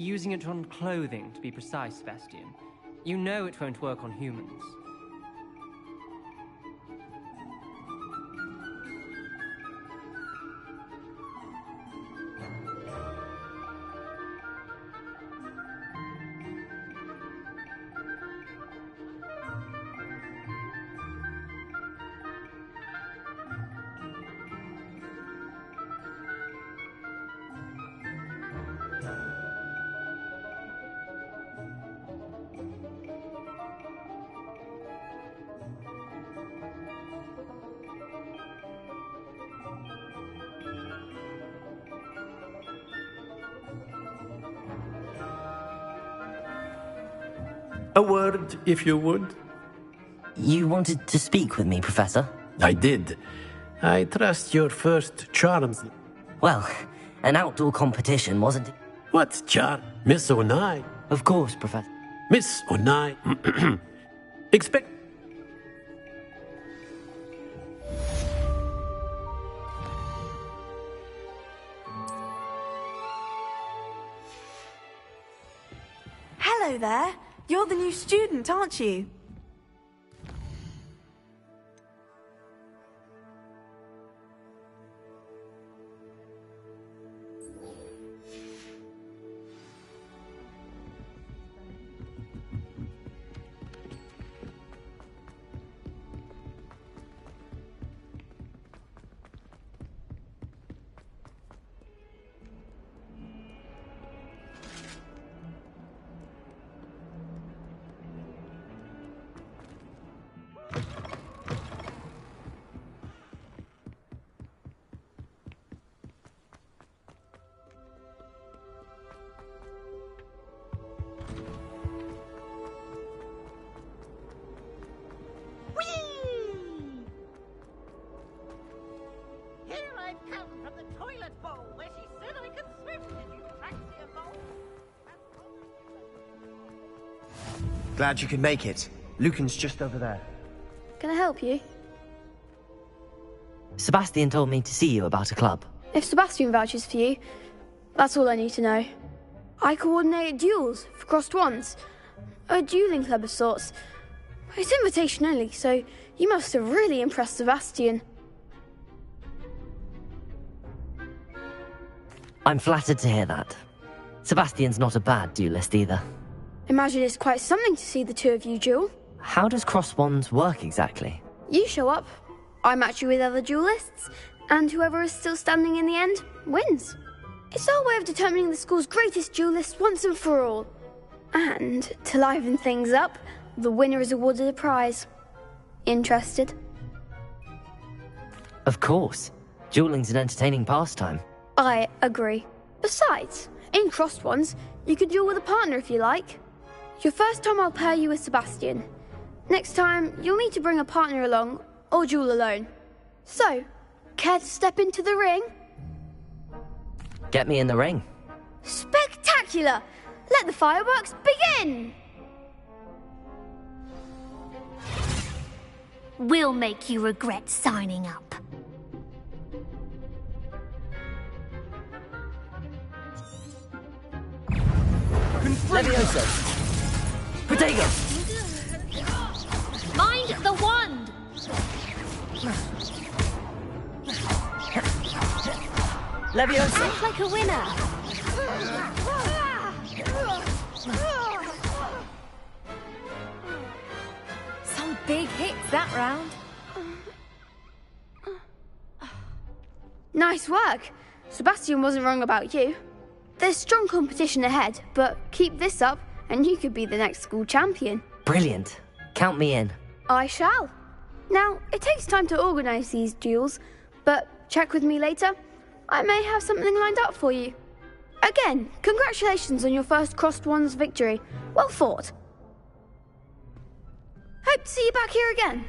Using it on clothing, to be precise, Sebastian. You know it won't work on humans. A word, if you would. You wanted to speak with me, Professor? I did. I trust your first charms. Well, an outdoor competition, wasn't it? What charm? Miss Onai? Of course, Professor. Miss Onai. Expect... Hello there. You're the new student, aren't you? Glad you could make it. Lucan's just over there. Can I help you? Sebastian told me to see you about a club. If Sebastian vouches for you, that's all I need to know. I coordinate duels for crossed wands. A dueling club of sorts. It's invitation only, so you must have really impressed Sebastian. I'm flattered to hear that. Sebastian's not a bad duelist either. Imagine it's quite something to see the two of you duel. How does cross wands work exactly? You show up, I match you with other duelists, and whoever is still standing in the end wins. It's our way of determining the school's greatest duelist once and for all. And to liven things up, the winner is awarded a prize. Interested? Of course. Dueling's an entertaining pastime. I agree. Besides, in crossed ones, you can duel with a partner if you like. Your first time I'll pair you with Sebastian. Next time, you'll need to bring a partner along, or duel alone. So, care to step into the ring? Get me in the ring. Spectacular! Let the fireworks begin! We'll make you regret signing up. Levioso! Protego! Mind the wand! Levioso! Act like a winner! Some big hits that round. Nice work. Sebastian wasn't wrong about you. There's strong competition ahead, but keep this up and you could be the next school champion. Brilliant. Count me in. I shall. Now, it takes time to organise these duels, but check with me later. I may have something lined up for you. Again, congratulations on your first crossed wands victory. Well fought. Hope to see you back here again.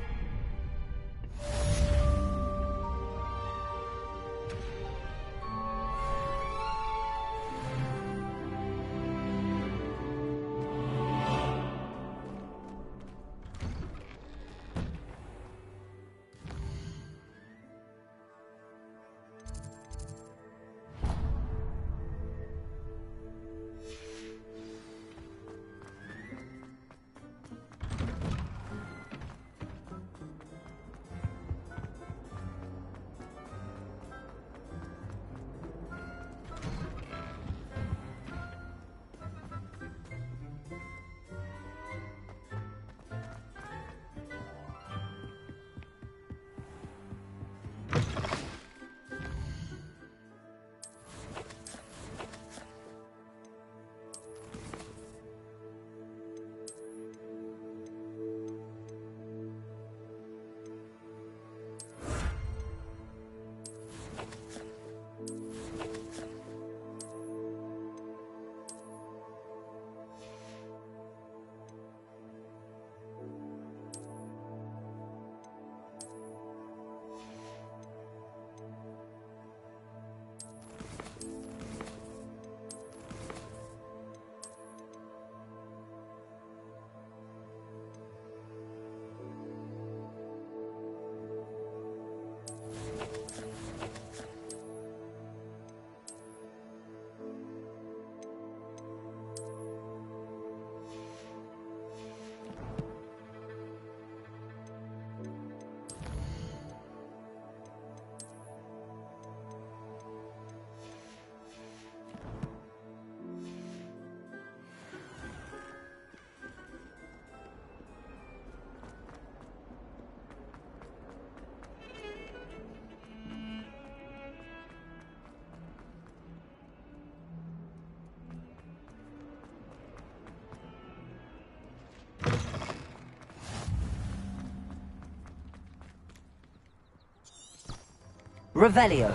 Revelio.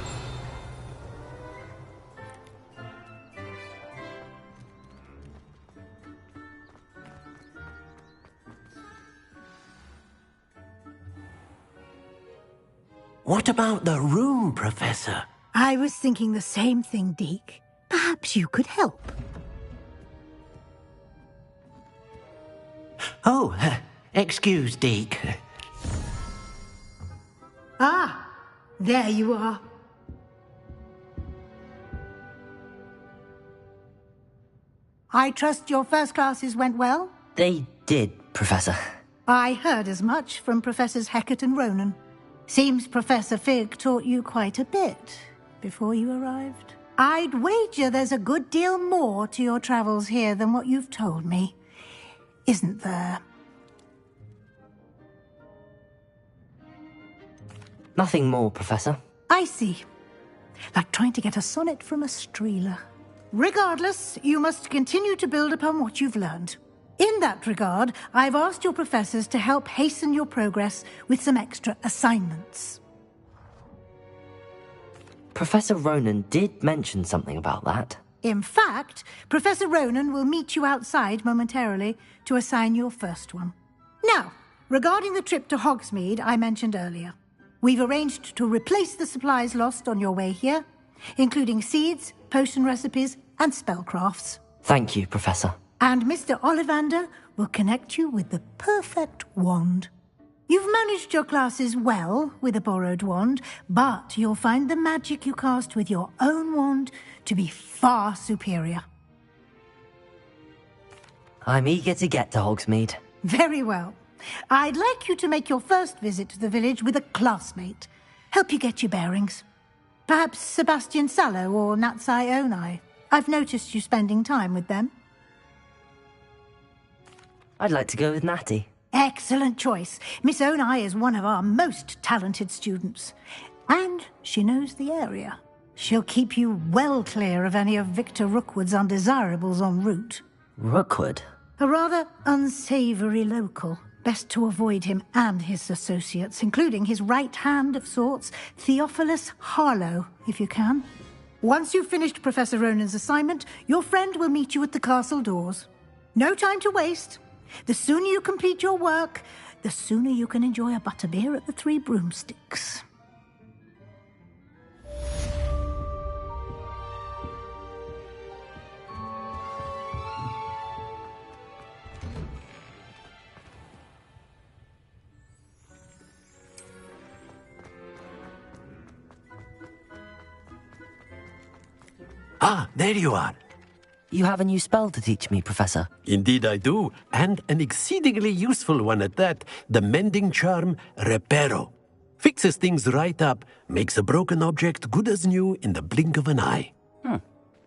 What about the room, Professor? I was thinking the same thing, Deke. Perhaps you could help. Oh, excuse, Deke. Ah, there you are. I trust your first classes went well? They did, Professor. I heard as much from Professors Hecat and Ronan. Seems Professor Fig taught you quite a bit before you arrived. I'd wager there's a good deal more to your travels here than what you've told me. Isn't there? Nothing more, Professor. I see. Like trying to get a sonnet from a streeler. Regardless, you must continue to build upon what you've learned. In that regard, I've asked your professors to help hasten your progress with some extra assignments. Professor Ronan did mention something about that. In fact, Professor Ronan will meet you outside momentarily to assign your first one. Now, regarding the trip to Hogsmeade I mentioned earlier, we've arranged to replace the supplies lost on your way here, including seeds, potion recipes, and spellcrafts. Thank you, Professor. And Mr. Ollivander will connect you with the perfect wand. You've managed your classes well with a borrowed wand, but you'll find the magic you cast with your own wand to be far superior. I'm eager to get to Hogsmeade. Very well. I'd like you to make your first visit to the village with a classmate. Help you get your bearings. Perhaps Sebastian Sallow or Natsai Onai. I've noticed you spending time with them. I'd like to go with Natty. Excellent choice. Miss Onai is one of our most talented students. And she knows the area. She'll keep you well clear of any of Victor Rookwood's undesirables en route. Rookwood? A rather unsavoury local. Best to avoid him and his associates, including his right hand of sorts, Theophilus Harlow, if you can. Once you've finished Professor Ronan's assignment, your friend will meet you at the castle doors. No time to waste. The sooner you complete your work, the sooner you can enjoy a butterbeer at the Three Broomsticks. Ah, there you are. You have a new spell to teach me, Professor. Indeed I do, and an exceedingly useful one at that, the mending charm Reparo. Fixes things right up, makes a broken object good as new in the blink of an eye.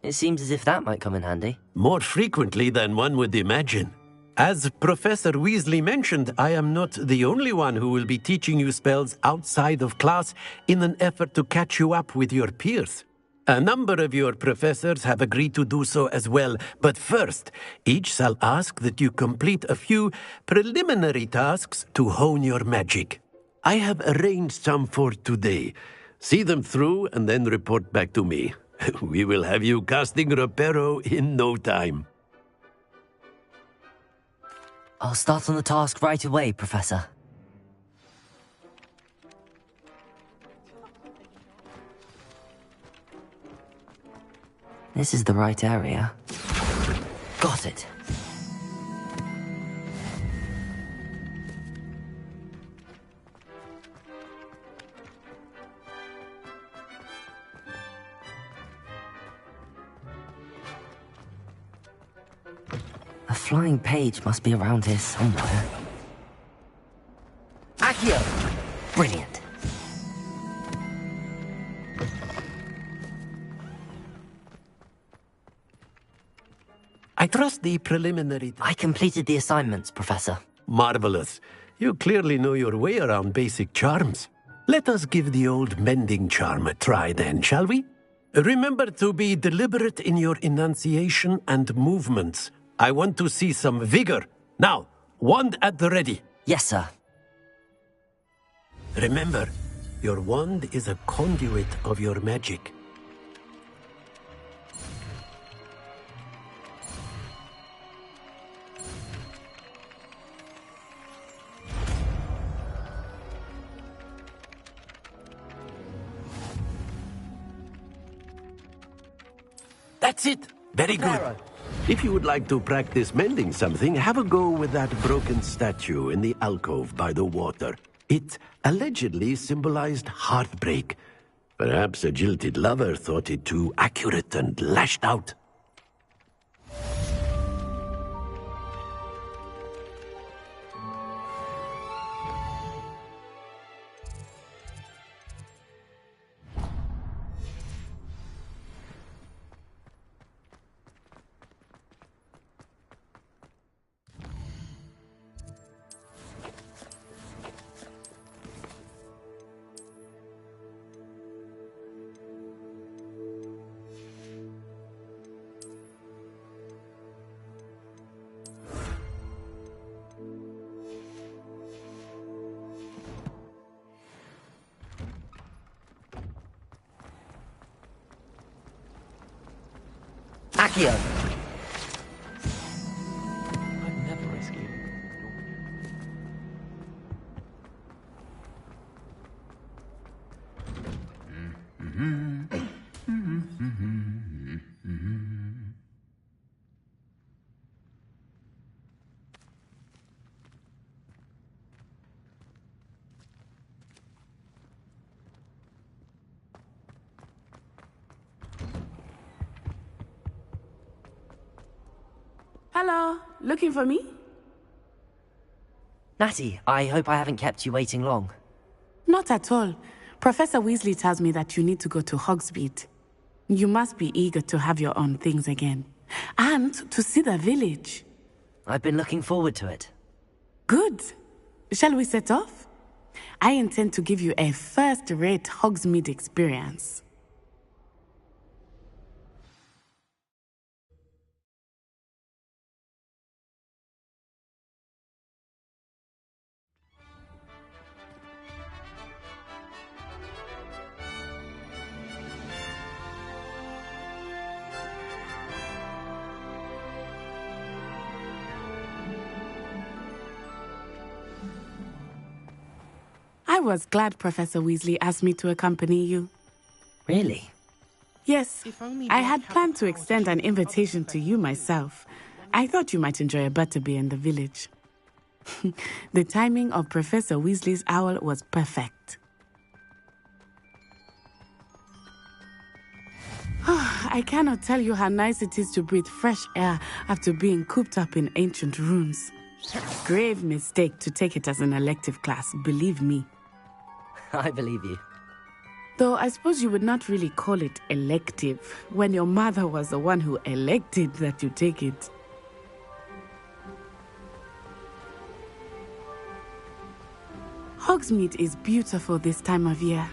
It seems as if that might come in handy. More frequently than one would imagine. As Professor Weasley mentioned, I am not the only one who will be teaching you spells outside of class in an effort to catch you up with your peers. A number of your professors have agreed to do so as well, but first, each shall ask that you complete a few preliminary tasks to hone your magic. I have arranged some for today. See them through and then report back to me. We will have you casting Reparo in no time. I'll start on the task right away, Professor. This is the right area. Got it. A flying page must be around here somewhere. Accio! Brilliant. I trust the preliminary... I completed the assignments, Professor. Marvelous. You clearly know your way around basic charms. Let us give the old mending charm a try then, shall we? Remember to be deliberate in your enunciation and movements. I want to see some vigor. Now, wand at the ready. Yes, sir. Remember, Your wand is a conduit of your magic. That's it! Very good. If you would like to practice mending something, have a go with that broken statue in the alcove by the water. It allegedly symbolized heartbreak. Perhaps a jilted lover thought it too accurate and lashed out. Accio! I'd never risk you. Hello, looking for me? Natty, I hope I haven't kept you waiting long. Not at all. Professor Weasley tells me that you need to go to Hogsmeade. You must be eager to have your own things again. And to see the village. I've been looking forward to it. Good. Shall we set off? I intend to give you a first-rate Hogsmeade experience. I was glad Professor Weasley asked me to accompany you. Really? Yes, I had planned to extend an invitation to you myself. I thought you might enjoy a butterbeer in the village. The timing of Professor Weasley's owl was perfect. I cannot tell you how nice it is to breathe fresh air after being cooped up in ancient ruins. Grave mistake to take it as an elective class, believe me. I believe you. Though I suppose you would not really call it elective when your mother was the one who elected that you take it. Hogsmeade is beautiful this time of year.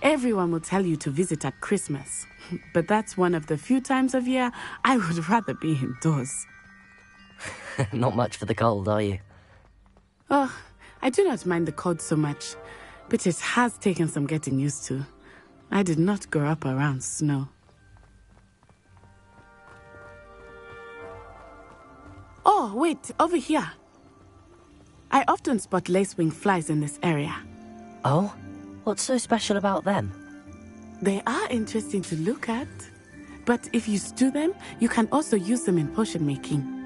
Everyone will tell you to visit at Christmas, but that's one of the few times of year I would rather be indoors. Not much for the cold, are you? Oh, I do not mind the cold so much, but it has taken some getting used to. I did not grow up around snow. Oh, wait, over here. I often spot lacewing flies in this area. Oh? What's so special about them? They are interesting to look at, but if you stew them, you can also use them in potion making.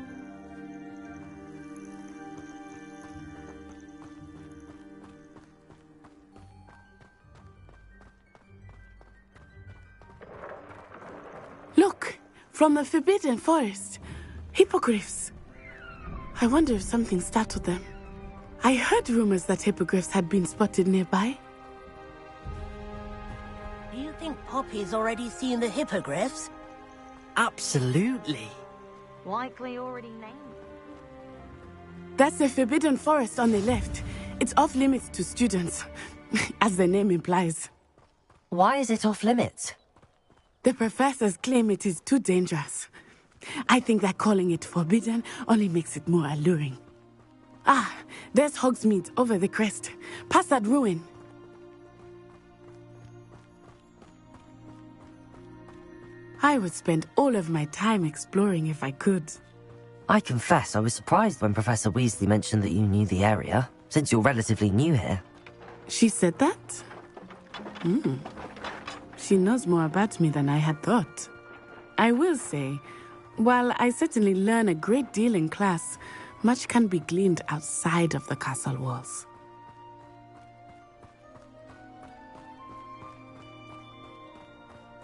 Look, from the Forbidden Forest, hippogriffs. I wonder if something startled them. I heard rumors that hippogriffs had been spotted nearby. Do you think Poppy's already seen the hippogriffs? Absolutely. Likely already named. That's the Forbidden Forest on the left. It's off limits to students, as the name implies. Why is it off limits? The professors claim it is too dangerous. I think that calling it forbidden only makes it more alluring. Ah, there's Hogsmeade over the crest, past that ruin. I would spend all of my time exploring if I could. I confess I was surprised when Professor Weasley mentioned that you knew the area, since you're relatively new here. She said that? She knows more about me than I had thought. I will say, while I certainly learn a great deal in class, much can be gleaned outside of the castle walls.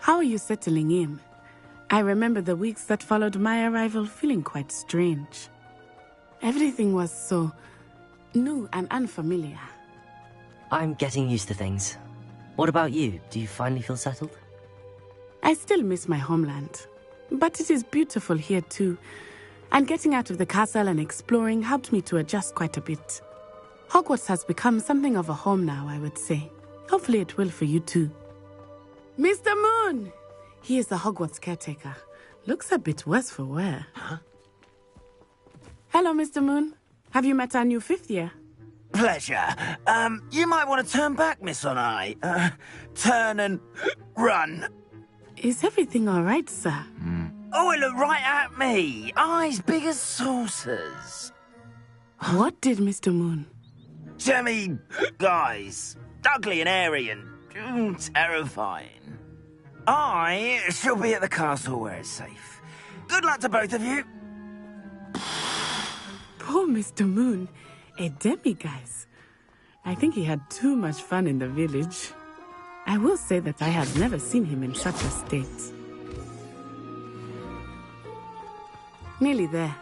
How are you settling in? I remember the weeks that followed my arrival feeling quite strange. Everything was so new and unfamiliar. I'm getting used to things. What about you? Do you finally feel settled? I still miss my homeland, but it is beautiful here too. And getting out of the castle and exploring helped me to adjust quite a bit. Hogwarts has become something of a home now, I would say. Hopefully it will for you too. Mr. Moon! He is the Hogwarts caretaker. Looks a bit worse for wear. Huh? Hello, Mr. Moon. Have you met our new 5th year? Pleasure. You might want to turn back, Miss Onai. Turn and run. Is everything all right, sir? Oh, it looked right at me. Eyes big as saucers. What did Mr. Moon? Jemmy, guys. Ugly and airy and terrifying. I shall be at the castle where it's safe. Good luck to both of you. Poor Mr. Moon. A demiguise. I think he had too much fun in the village. I will say that I had never seen him in such a state. Nearly there.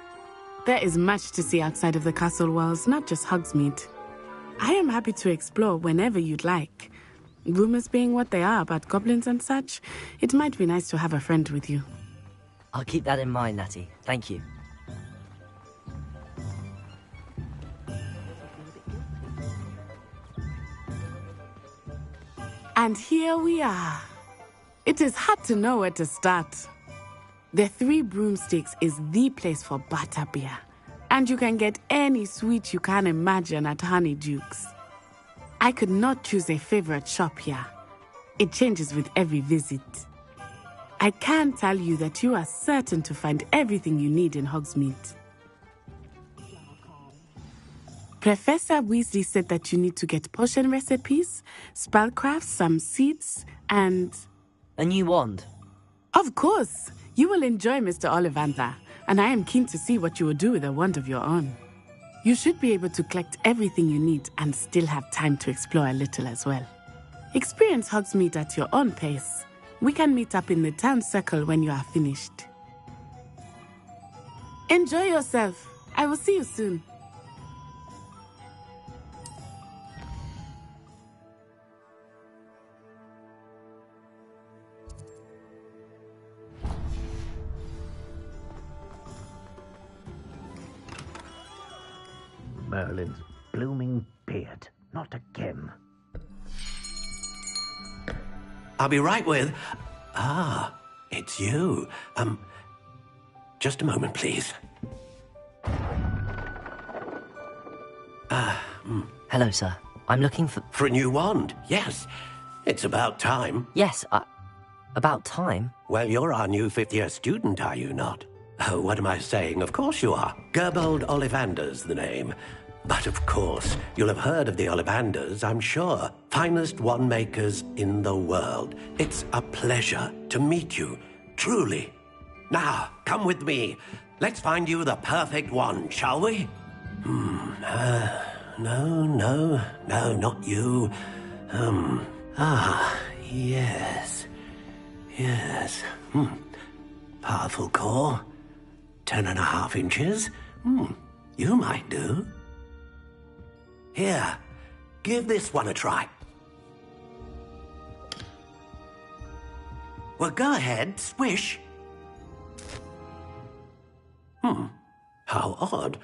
There is much to see outside of the castle walls, not just Hogsmeade. I am happy to explore whenever you'd like. Rumors being what they are about goblins and such, it might be nice to have a friend with you. I'll keep that in mind, Natty. Thank you. And here we are. It is hard to know where to start. The Three Broomsticks is the place for butterbeer. And you can get any sweet you can imagine at Honeyduke's. I could not choose a favorite shop here. It changes with every visit. I can tell you that you are certain to find everything you need in Hogsmeade. Professor Weasley said that you need to get potion recipes, spellcrafts, some seeds, and... a new wand? Of course! You will enjoy Mr. Ollivander, and I am keen to see what you will do with a wand of your own. You should be able to collect everything you need and still have time to explore a little as well. Experience Hogsmeade at your own pace. We can meet up in the town circle when you are finished. Enjoy yourself. I will see you soon. Merlin's blooming beard. Not again. I'll be right with... it's you. Just a moment, please. Hello, sir. I'm looking for... For a new wand, yes. It's about time. Yes, about time? Well, you're our new 5th-year student, are you not? Oh, what am I saying? Of course you are. Gerbold Ollivander's the name. But of course, you'll have heard of the Ollivanders, I'm sure. Finest wand makers in the world. It's a pleasure to meet you, truly. Now, come with me. Let's find you the perfect wand, shall we? No, not you. Yes. Powerful core. 10.5 inches. You might do. Here, give this one a try. Well, go ahead, swish. How odd.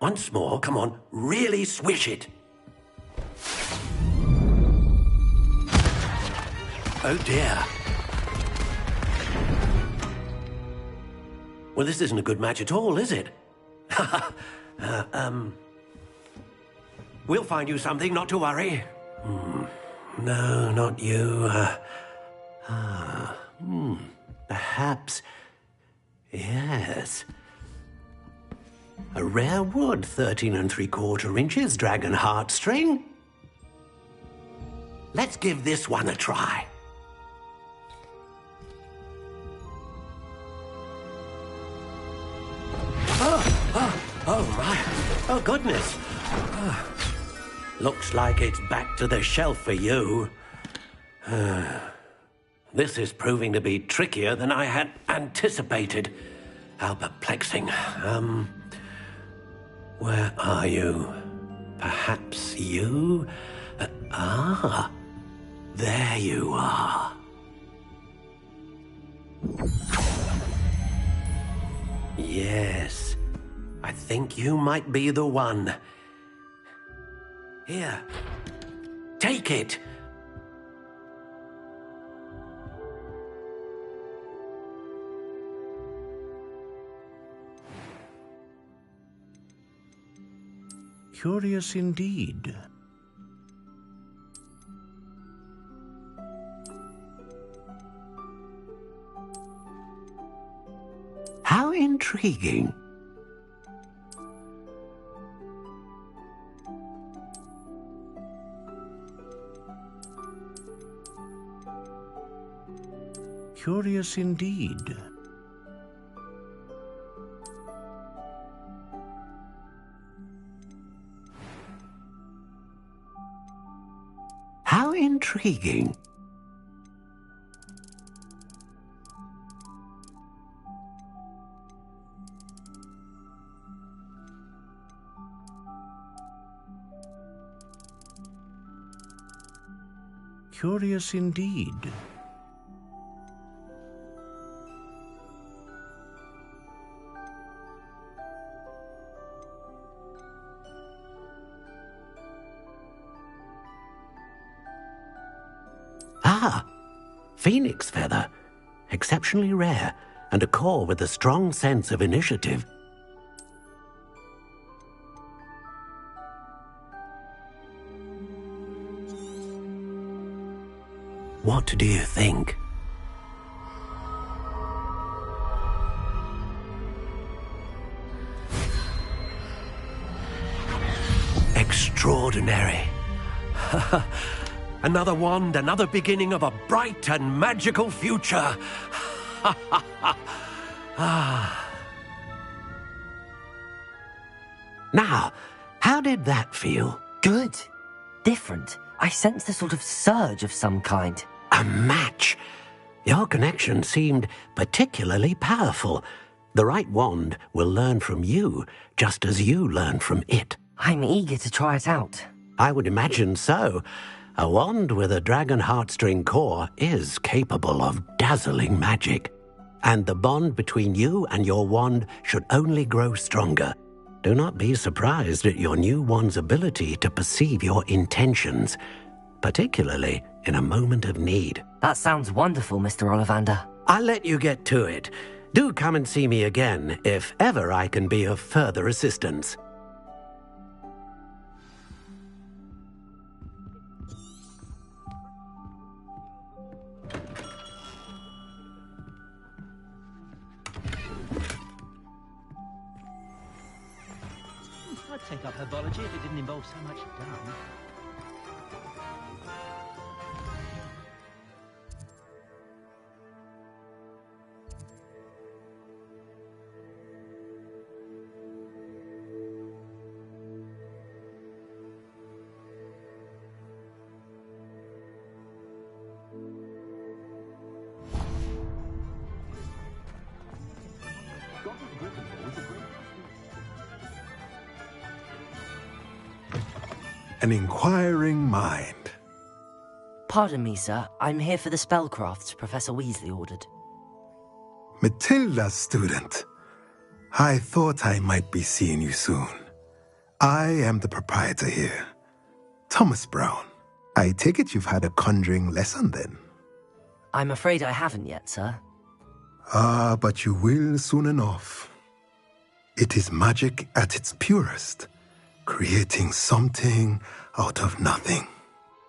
Once more, come on, really swish it. Oh dear. Well, this isn't a good match at all, is it? We'll find you something, not to worry. No, not you. Perhaps... yes. A rare wood, 13 3/4 inches, dragon heartstring. Let's give this one a try. Oh my. Oh, goodness. Looks like it's back to the shelf for you. This is proving to be trickier than I had anticipated. How perplexing. Where are you? Perhaps you? There you are. Yes, I think you might be the one. Here, take it. Curious indeed. How intriguing. Curious indeed. How intriguing. Curious indeed. Phoenix feather. Exceptionally rare, and a core with a strong sense of initiative. What do you think? Extraordinary. Another wand, another beginning of a bright and magical future. Now, how did that feel? Good. Different. I sensed a sort of surge of some kind. A match. Your connection seemed particularly powerful. The right wand will learn from you, just as you learn from it. I'm eager to try it out. I would imagine so. A wand with a dragon heartstring core is capable of dazzling magic. And the bond between you and your wand should only grow stronger. Do not be surprised at your new wand's ability to perceive your intentions, particularly in a moment of need. That sounds wonderful, Mr. Ollivander. I'll let you get to it. Do come and see me again if ever I can be of further assistance. I'd take up herbology if it didn't involve so much dung. An inquiring mind. Pardon me, sir. I'm here for the spellcrafts Professor Weasley ordered. Matilda's student. I thought I might be seeing you soon. I am the proprietor here, Thomas Brown. I take it you've had a conjuring lesson then? I'm afraid I haven't yet, sir. But you will soon enough. It is magic at its purest, creating something out of nothing.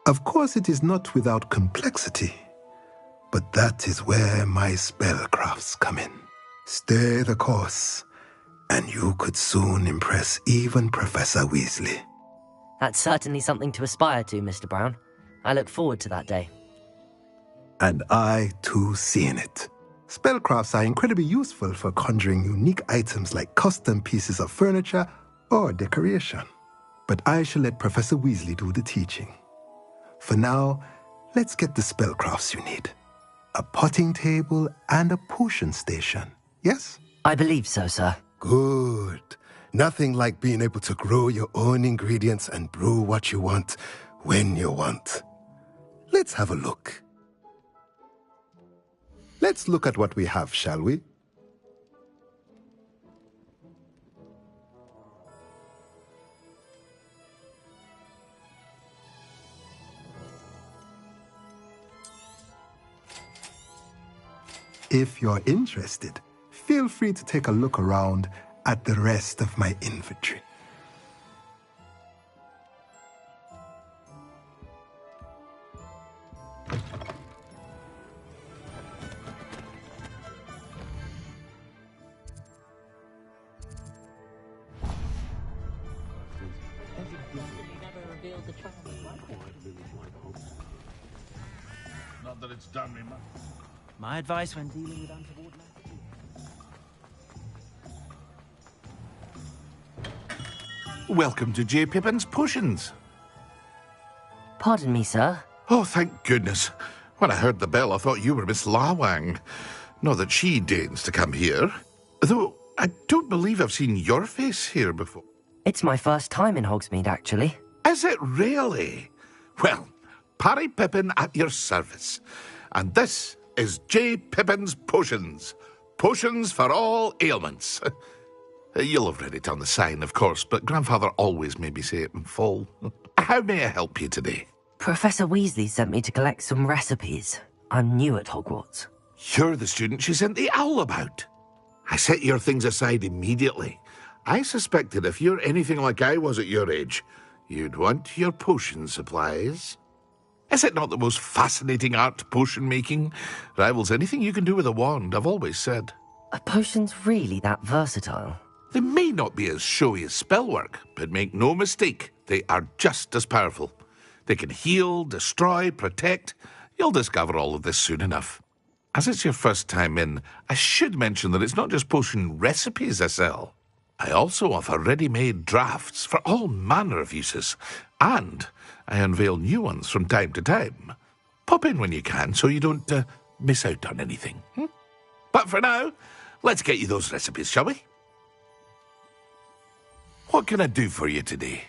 Of course, it is not without complexity. But that is where my spellcrafts come in. Stay the course, and you could soon impress even Professor Weasley. That's certainly something to aspire to, Mr. Brown. I look forward to that day. And I, too, seen it. Spellcrafts are incredibly useful for conjuring unique items like custom pieces of furniture or decoration. But I shall let Professor Weasley do the teaching. For now, let's get the spellcrafts you need. A potting table and a potion station, yes? I believe so, sir. Good. Nothing like being able to grow your own ingredients and brew what you want when you want. Let's have a look. Let's look at what we have, shall we? If you're interested, feel free to take a look around at the rest of my inventory. Not that it's done me much. My advice when dealing with untoward matters. Welcome to J. Pippin's Potions. Pardon me, sir. Oh, thank goodness. When I heard the bell, I thought you were Miss Lawang. Not that she deigns to come here. Though I don't believe I've seen your face here before. It's my first time in Hogsmeade, actually. Is it really? Well, Parry Pippin at your service. And this is J. Pippin's Potions. Potions for all ailments. You'll have read it on the sign, of course, but Grandfather always made me say it in full. How may I help you today? Professor Weasley sent me to collect some recipes. I'm new at Hogwarts. You're the student she sent the owl about. I set your things aside immediately. I suspected if you're anything like I was at your age, you'd want your potion supplies. Is it not the most fascinating art, potion-making? Rivals anything you can do with a wand, I've always said. Are potions really that versatile? They may not be as showy as spellwork, but make no mistake, they are just as powerful. They can heal, destroy, protect. You'll discover all of this soon enough. As it's your first time in, I should mention that it's not just potion recipes I sell. I also offer ready-made drafts for all manner of uses, and I unveil new ones from time to time. Pop in when you can so you don't miss out on anything. But for now, let's get you those recipes, shall we? What can I do for you today?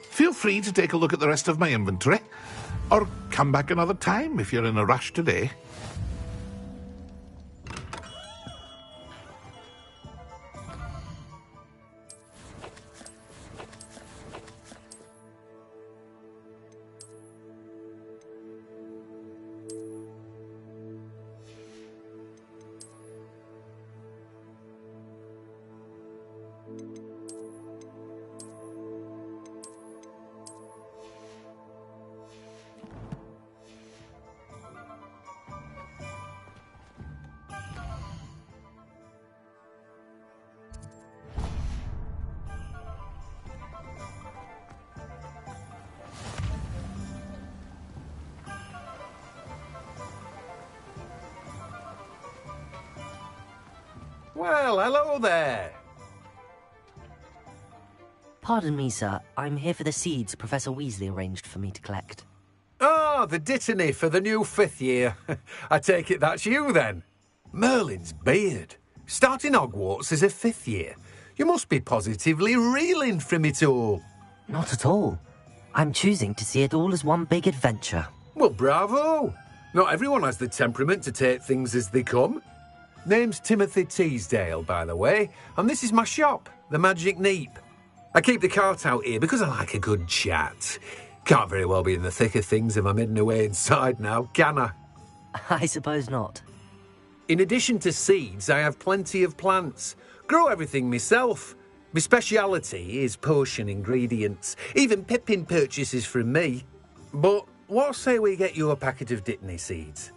Feel free to take a look at the rest of my inventory, or come back another time if you're in a rush today. Well, hello there. Pardon me, sir. I'm here for the seeds Professor Weasley arranged for me to collect. Oh, the dittany for the new 5th year. I take it that's you, then. Merlin's beard. Starting Hogwarts as a 5th year. You must be positively reeling from it all. Not at all. I'm choosing to see it all as one big adventure. Well, bravo. Not everyone has the temperament to take things as they come. Name's Timothy Teasdale, by the way, and this is my shop, the Magic Neep. I keep the cart out here because I like a good chat. Can't very well be in the thick of things if I'm hidden away inside now, can I? I suppose not. In addition to seeds, I have plenty of plants. Grow everything myself. My speciality is potion ingredients. Even Pippin purchases from me. But what say we get you a packet of Dittany seeds?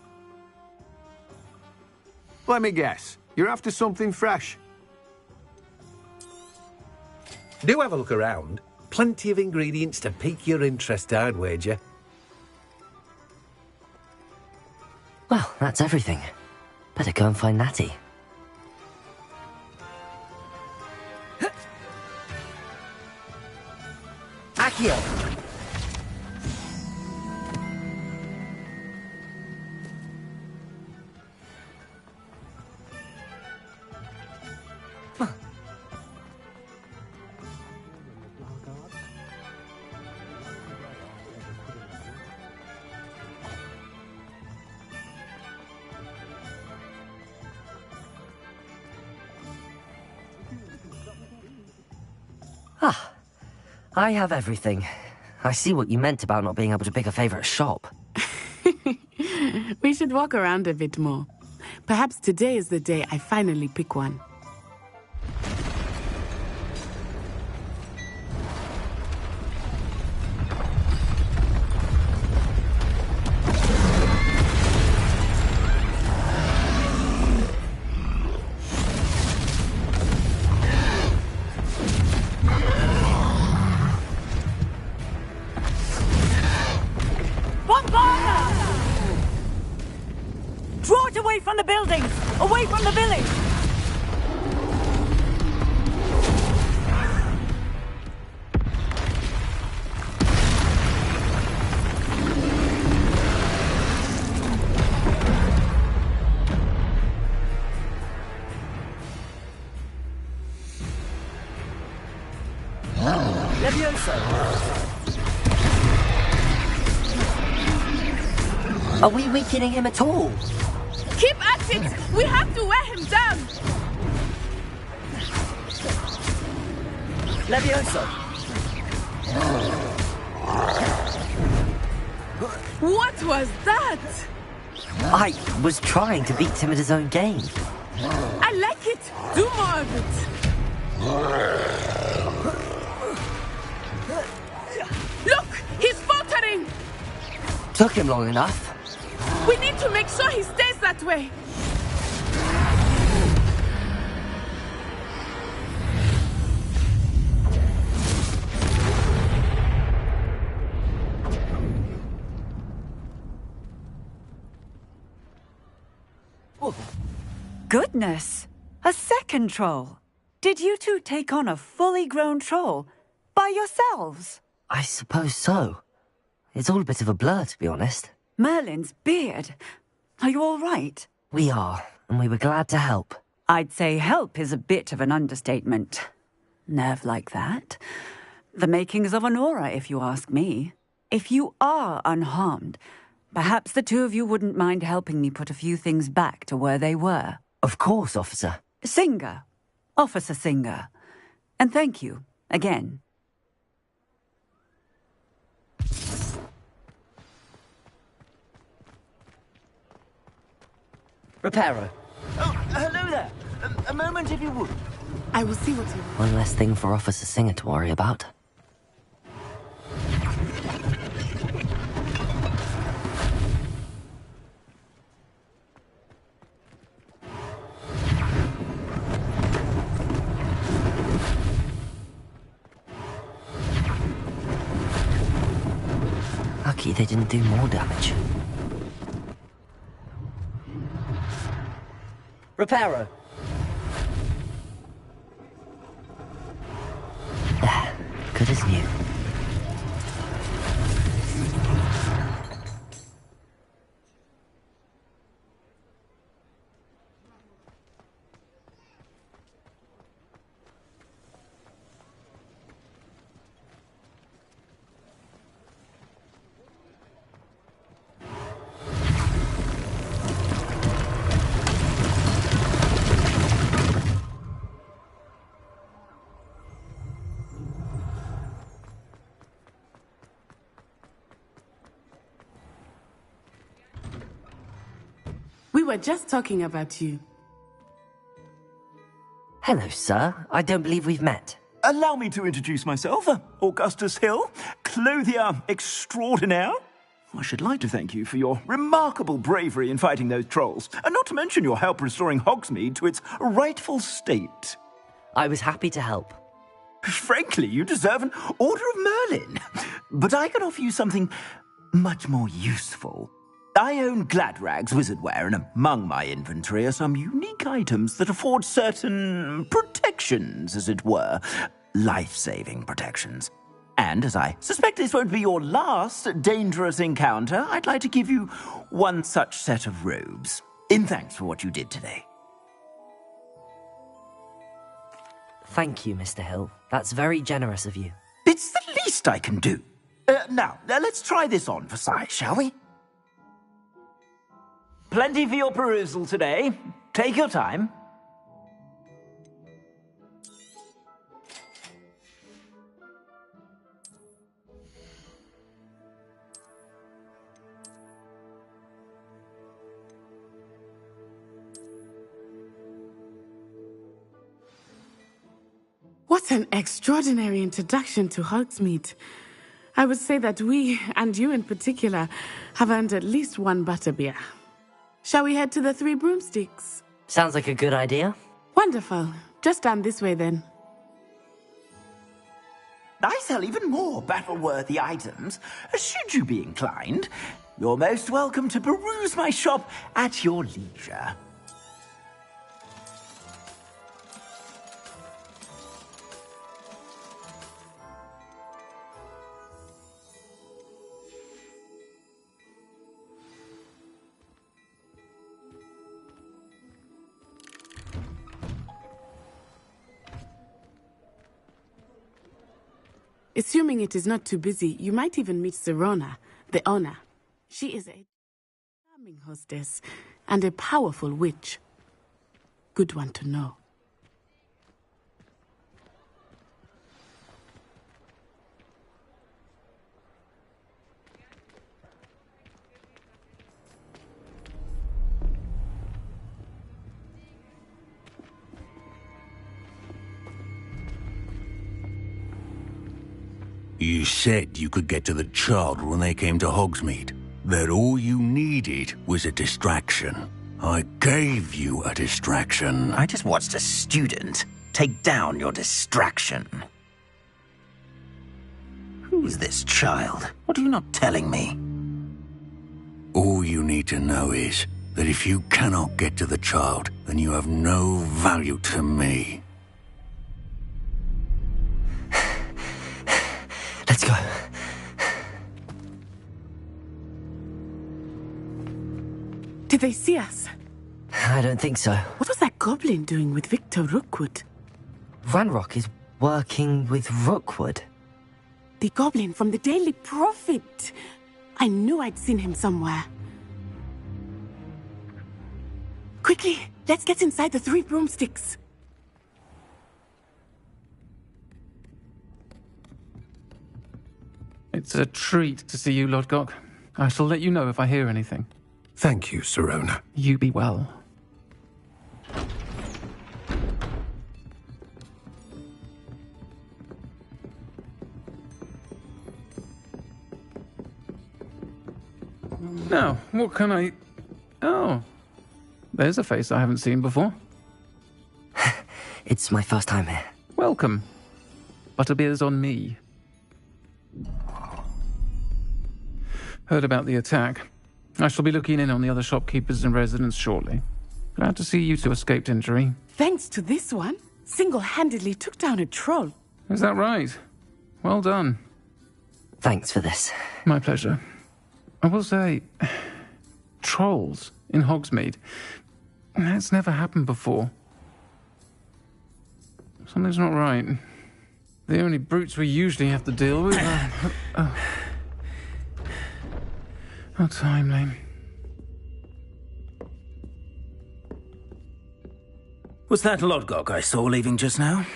Let me guess. You're after something fresh. Do have a look around. Plenty of ingredients to pique your interest, I'd wager. Well, that's everything. Better go and find Natty. Accio! Ah, I have everything. I see what you meant about not being able to pick a favourite shop. We should walk around a bit more. Perhaps today is the day I finally pick one. Draw it away from the buildings! Away from the village! Are we weakening him at all? Keep at it! We have to wear him down! Levioso! What was that? I was trying to beat him at his own game. I like it! Do more of it! Look! He's faltering! Took him long enough. We need to make sure he stays that way! Goodness! A second troll! Did you two take on a fully grown troll? By yourselves? I suppose so. It's all a bit of a blur, to be honest. Merlin's beard. Are you all right? We are, and we were glad to help. I'd say help is a bit of an understatement. Nerve like that. The makings of an aura, if you ask me. If you are unharmed, perhaps the two of you wouldn't mind helping me put a few things back to where they were. Of course, officer. Singer. Officer Singer. And thank you, again. Reparo. Oh, hello there. A moment, if you would. I will see what you... One less thing for Officer Singer to worry about. Lucky they didn't do more damage. Reparo. Good as new. We were just talking about you. Hello, sir. I don't believe we've met. Allow me to introduce myself, Augustus Hill, clothier extraordinaire. I should like to thank you for your remarkable bravery in fighting those trolls, and not to mention your help restoring Hogsmeade to its rightful state. I was happy to help. Frankly, you deserve an Order of Merlin. But I can offer you something much more useful. I own Gladrag's wizardware, and among my inventory are some unique items that afford certain protections, as it were. Life-saving protections. And as I suspect this won't be your last dangerous encounter, I'd like to give you one such set of robes, in thanks for what you did today. Thank you, Mr. Hill. That's very generous of you. It's the least I can do. Now, let's try this on for size, shall we? Plenty for your perusal today. Take your time. What an extraordinary introduction to Hogsmeade. I would say that we, and you in particular, have earned at least one butterbeer. Shall we head to the Three Broomsticks? Sounds like a good idea. Wonderful. Just down this way then. I sell even more battle-worthy items. Should you be inclined, you're most welcome to peruse my shop at your leisure. Assuming it is not too busy, you might even meet Sirona, the owner. She is a charming hostess and a powerful witch. Good one to know. You said you could get to the child when they came to Hogsmeade. That all you needed was a distraction. I gave you a distraction. I just watched a student take down your distraction. Who is this child? What are you not telling me? All you need to know is that if you cannot get to the child, then you have no value to me. Let's go. Did they see us? I don't think so. What was that goblin doing with Victor Rookwood? Ranrock is working with Rookwood. The goblin from the Daily Prophet. I knew I'd seen him somewhere. Quickly, let's get inside the Three Broomsticks. It's a treat to see you, Lodgok. I shall let you know if I hear anything. Thank you, Sirona. You be well. Now, what can I... Oh, there's a face I haven't seen before. It's my first time here. Welcome. Butterbeer's on me. Heard about the attack. I shall be looking in on the other shopkeepers and residents shortly. Glad to see you two escaped injury. Thanks to this one, single-handedly took down a troll. Is that right? Well done. Thanks for this. My pleasure. I will say, trolls in Hogsmeade. That's never happened before. Something's not right. The only brutes we usually have to deal with are... How timely. Was that Lodgok I saw leaving just now?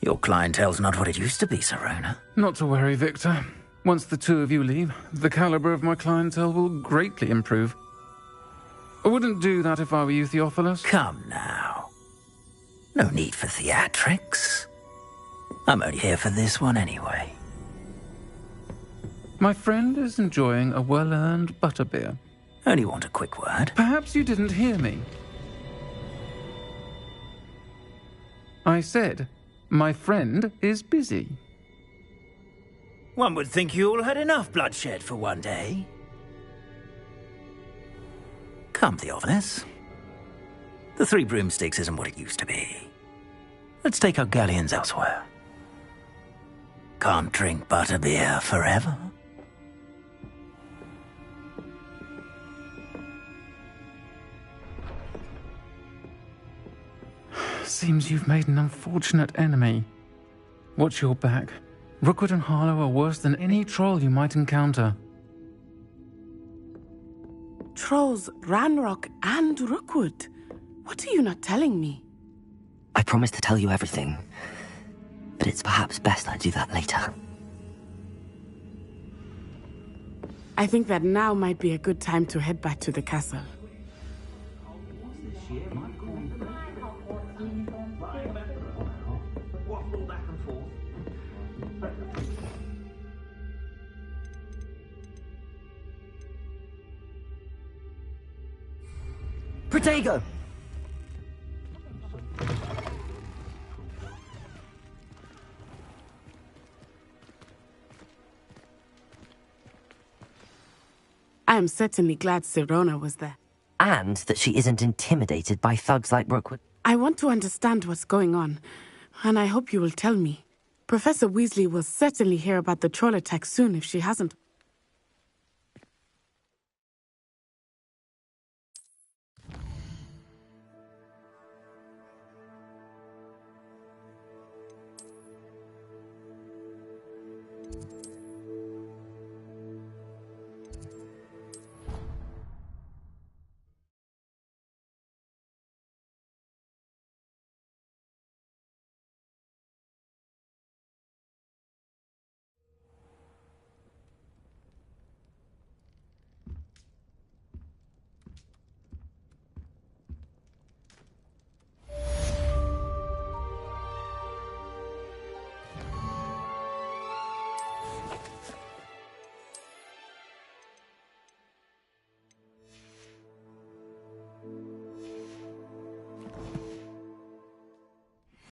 Your clientele's not what it used to be, Sirona. Not to worry, Victor. Once the two of you leave, the caliber of my clientele will greatly improve. I wouldn't do that if I were you, Theophilus. Come now. No need for theatrics. I'm only here for this one anyway. My friend is enjoying a well-earned butterbeer. Only want a quick word. Perhaps you didn't hear me. I said, my friend is busy. One would think you all had enough bloodshed for one day. Come, Theophilus. The Three Broomsticks isn't what it used to be. Let's take our galleons elsewhere. Can't drink butterbeer forever. Seems you've made an unfortunate enemy. Watch your back. Rookwood and Harlow are worse than any troll you might encounter. Trolls, Ranrock, and Rookwood. What are you not telling me? I promised to tell you everything, but it's perhaps best I do that later. I think that now might be a good time to head back to the castle. Protego! I am certainly glad Sirona was there. And that she isn't intimidated by thugs like Rookwood. I want to understand what's going on, and I hope you will tell me. Professor Weasley will certainly hear about the troll attack soon if she hasn't.